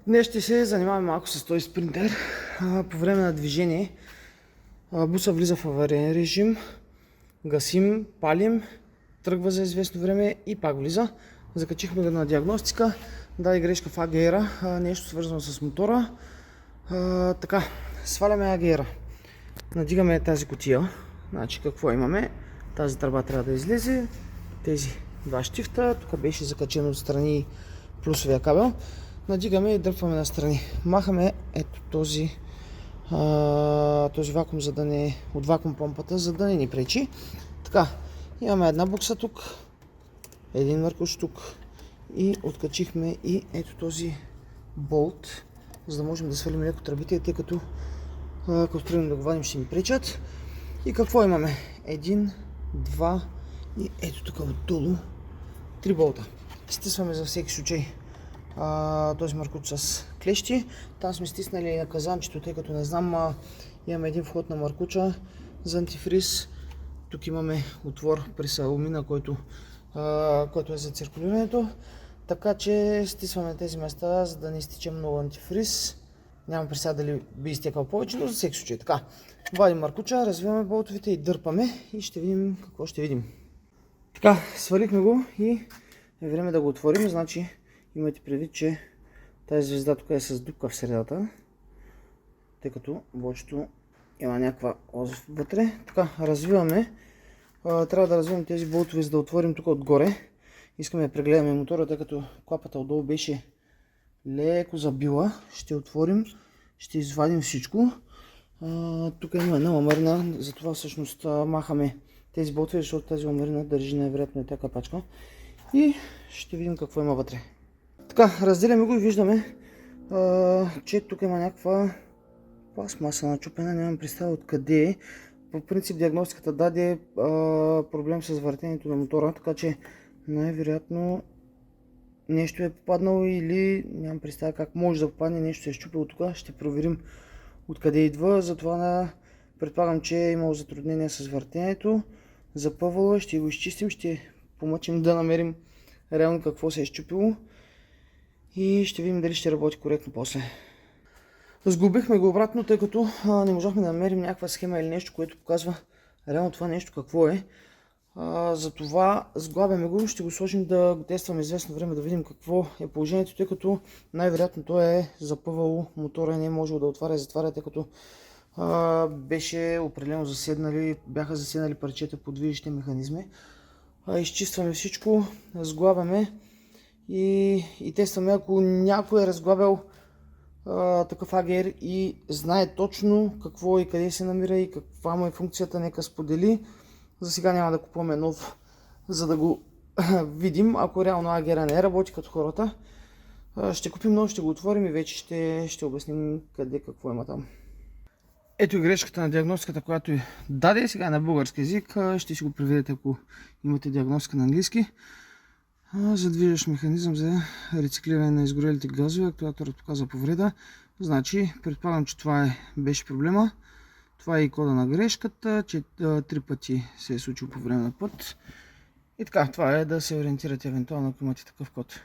Днес ще се занимаваме малко с този спринтер. По време на движение буса влиза в авариен режим, гасим, палим, тръгва за известно време и пак влиза. Закачихме го на диагностика, даде грешка в АГР, нещо свързано с мотора. Така, сваляме АГР, надигаме тази кутия. Значи какво имаме? Тази тръба трябва да излезе, тези два щифта, тук беше закачен отстрани плюсовия кабел. Надигаме и дърпваме настрани. Махаме ето този вакуум, за да не от вакуум помпата, за да не ни пречи. Така, имаме една букса тук, един маркуш тук и откачихме и ето този болт, за да можем да свалим леко тръбите, тъй като тръгнем да го вадим ще ни пречат. И какво имаме? Един, два и ето тук отдолу 3 болта. Стисваме за всеки случай този маркуч с клещи. Там сме стиснали на казанчето, тъй като не знам, имаме един вход на маркуча за антифриз. Тук имаме отвор през алумина, който е за циркулирането. Така че стисваме тези места, за да не изтече много антифриз. Нямам представа дали би изтекал повече, но за всеки случай. Така, вадим маркуча, развиваме болтовете и дърпаме и ще видим какво ще видим. Така, свалихме го и е време да го отворим. Значи имайте предвид, че тази звезда тук е с дупка в средата, тъй като болчето има някаква ос вътре. Така, развиваме. Трябва да развиваме тези болтове, за да отворим тук отгоре. Искаме да прегледаме мотора, тъй като клапата отдолу беше леко забила. Ще отворим, ще извадим всичко. Тук има една ламарина, затова всъщност махаме тези болтове, защото тази ламарина държи най-вероятно е тази капачка. И ще видим какво има вътре. Така, разделяме го и виждаме, че тук има някаква пластмаса начупена, нямам представа откъде е. По принцип диагностиката даде проблем с въртенето на мотора, така че най-вероятно нещо е попаднало или нямам представа как може да попадне, нещо се е счупило тук. Ще проверим откъде идва, затова предполагам, че е имало затруднение с въртенето. Запъвало, ще го изчистим, ще помъчим да намерим реално какво се е счупило и ще видим дали ще работи коректно после. Сглобихме го обратно, тъй като не можахме да намерим някаква схема или нещо, което показва реално това нещо какво е. Затова сглабяме го, ще го сложим да го тестваме известно време, да видим какво е положението, тъй като най-вероятно той е запъвало мотора и не е можело да отваря и затваря, тъй като беше определено заседнали, бяха заседнали парчета по движещите механизми. Изчистваме всичко, сглабяме и тестваме, ако някой е разглабял такъв АГР и знае точно какво и къде се намира и каква му е функцията, нека сподели. За сега няма да купуваме нов, за да го видим. Ако реално АГР не работи като хората, ще купим нов, ще го отворим и вече ще обясним къде какво има там. Ето и грешката на диагностиката, която даде. Сега е на български език. Ще си го преведете, ако имате диагностика на английски. За движещ механизъм за рециклиране на изгорелите газове. Актуаторът показва повреда. Значи, предполагам, че това беше проблема. Това е и кода на грешката, че 3 пъти се е случило по време на път. И така, това е да се ориентирате евентуално, ако имате такъв код.